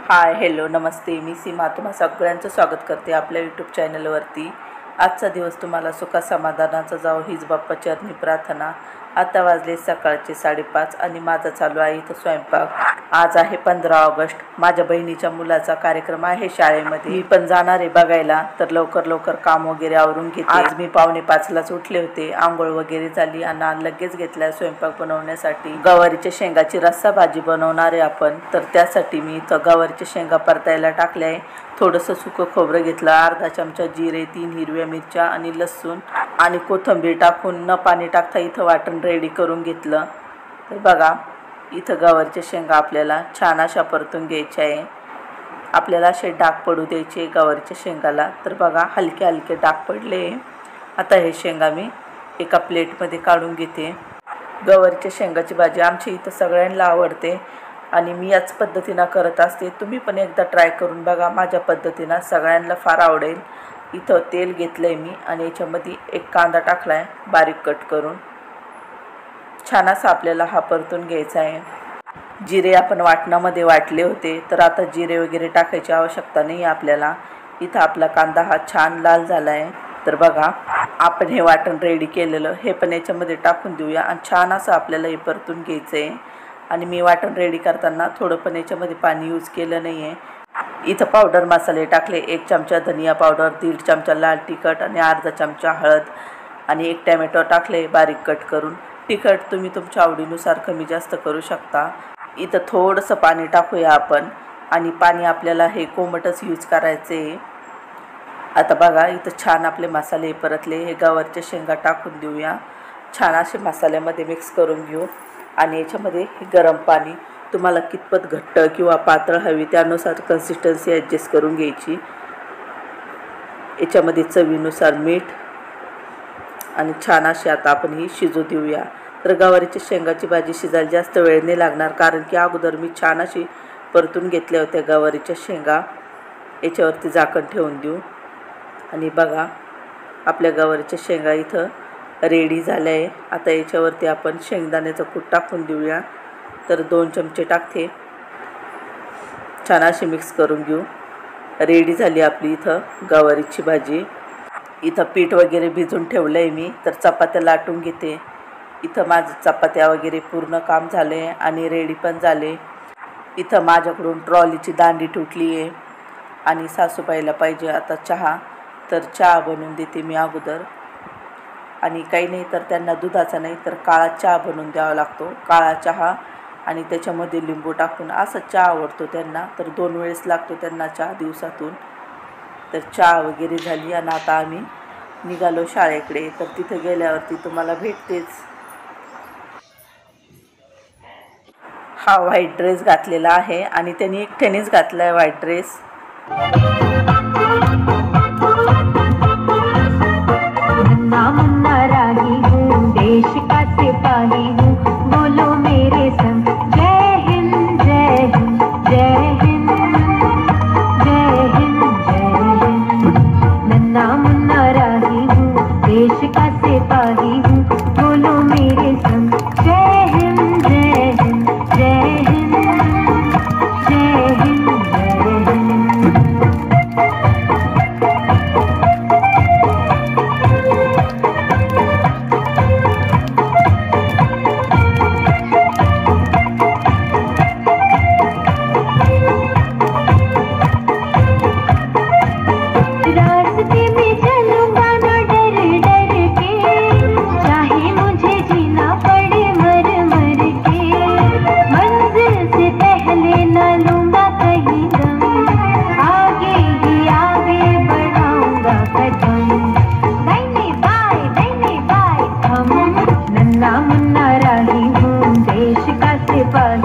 Hi hello नमस्ते, मी सीमा तुम्हा सगळ्यांचं स्वागत करते आपल्या यूट्यूब चॅनलवरती। आजचा दिवस तुम्हाला सुख समाधानाचा जाओ हीच बाप्पा चरणी प्रार्थना। आता वाजले सकाळचे 5:30 आणि माझा चालू आहे इथं स्वयंपाक। आज आहे 15 ऑगस्ट, माझ्या बहिणीच्या मुलाचा कार्यक्रम आहे शाळेमध्ये। मी पण जाणार आहे बघायला, तर लवकर काम वगैरे आवरून घेते। आज मी 4:45लाच उठले होते, आंघोळ वगैरे झाली आणि लगेच घेतला स्वयंपाक बनवण्यासाठी। गवारीच्या शेंगाची रस्सा भाजी बनवणार आहे आपण, तर त्यासाठी मी इथं गवारीच्या शेंगा परतायला टाकल्या आहे। थोडंसं सुकं खोबरं घेतलं, अर्धा चमचा जिरे, 3 हिरव्या मिरच्या आणि लसूण आणि कोथिंबीर टाकून न पाणी टाकता इथं वाटण रेडी करून घेतलं। तर बघा, इथं गवारीच्या शेंगा आपल्याला छान अशा परतून घ्यायच्या आहे। आपल्याला असे डाग पडू द्यायचे गवारीच्या शेंगाला। तर बघा, हलके डाग पडले। आता हे शेंगा मी एका प्लेटमध्ये काढून घेते। गवारीच्या शेंगाची भाजी आमच्या इथं सगळ्यांना आवडते आणि मी याच पद्धतीनं करत असते। तुम्ही पण एकदा ट्राय करून बघा, माझ्या पद्धतीनं सगळ्यांना फार आवडेल। इथं तेल घेतलं आहे मी आणि याच्यामध्ये एक कांदा टाकला आहे बारीक कट करून। छान असा आपल्याला हा परतून घ्यायचा आहे। जिरे आपण वाटणामध्ये वाटले होते, तर आता जिरे वगैरे टाकायची आवश्यकता नाही आपल्याला। इथं आपला कांदा हा छान लाल झाला आहे। तर बघा, आपण हे वाटण रेडी केलेलं हे पण याच्यामध्ये टाकून देऊया आणि छान असं आपल्याला हे परतून घ्यायचं आहे। आणि मी वाटण रेडी करताना थोडं पण याच्यामध्ये पाणी यूज केलं नाही आहे। इथं पावडर मसाले टाकले, 1 चमचा धनिया पावडर, 1.5 चमचा लाल तिखट आणि अर्धा चमचा हळद आणि 1 टोमॅटो टाकले बारीक कट करून। तिखट तुम्ही तुमच्या आवडीनुसार कमी जास्त करू शकता। इथं थोडंसं पाणी टाकूया आपण आणि पाणी आपल्याला हे कोमटच यूज करायचे। आता बघा, इथं छान आपले मसाले परतले, हे गवारच्या शेंगा टाकून देऊया। छान असे मसाल्यामध्ये मिक्स करून घेऊ आणि याच्यामध्ये गरम पाणी तुम्हाला कितपत घट्ट किंवा पातळ हवी त्यानुसार कन्सिस्टन्सी ॲडजस्ट करून घ्यायची। याच्यामध्ये चवीनुसार मीठ आणि छान अशी आता आपण ही शिजू देऊया। तर गवारीच्या शेंगाची भाजी शिजायला जास्त वेळ नाही लागणार, कारण की अगोदर मी छान अशी परतून घेतल्या होत्या गवारीच्या शेंगा। याच्यावरती झाकण ठेवून देऊ आणि बघा, आपल्या गवारीच्या शेंगा इथं रेडी झाल्या आहे। आता याच्यावरती आपण शेंगदाण्याचं कूट टाकून देऊया। तर 2 चमचे टाकते, छान अशी मिक्स करून घेऊ। रेडी झाली आपली इथं गवारीची भाजी। इथं पीठ वगैरे भिजून ठेवलं आहे मी, तर चपात्या लाटून घेते। इथं माझं चपात्या वगैरे पूर्ण काम झाले आणि रेडी पण झाले। इथं माझ्याकडून ट्रॉलीची दांडी तुटली आहे आणि सासूबाईला पाहिजे आता चहा, तर चहा बनवून देते मी अगोदर। आणि काही नाही तर त्यांना दुधाचा नाही तर काळा चहा बनवून द्यावा लागतो, काळा चहा आणि त्याच्यामध्ये लिंबू टाकून असा चहा आवडतो त्यांना। तर 2 वेळेस लागतो त्यांना चहा दिवसातून। तर चहा वगैरे झाली आणि आता आम्ही निघालो शाळेकडे, तर तिथे गेल्यावरती तुम्हाला भेटतेच। हा व्हाईट ड्रेस घातलेला आहे आणि त्यांनी एकट्यानेच घातला आहे व्हाईट ड्रेस। देश का सिपाही हूँ, बोलो मेरे संग जय हिंद जय हिंद जय हिंद जय हिंद जय हिंद। नन्ना मुन्ना राही हूँ, देश का सिपाही हूँ, बोलो मेरे संग जय हिंद जय हिंद जय हिंद जय हिंद जय हिंद। नन्ना मुन्ना राही हूँ, देश का सिपाही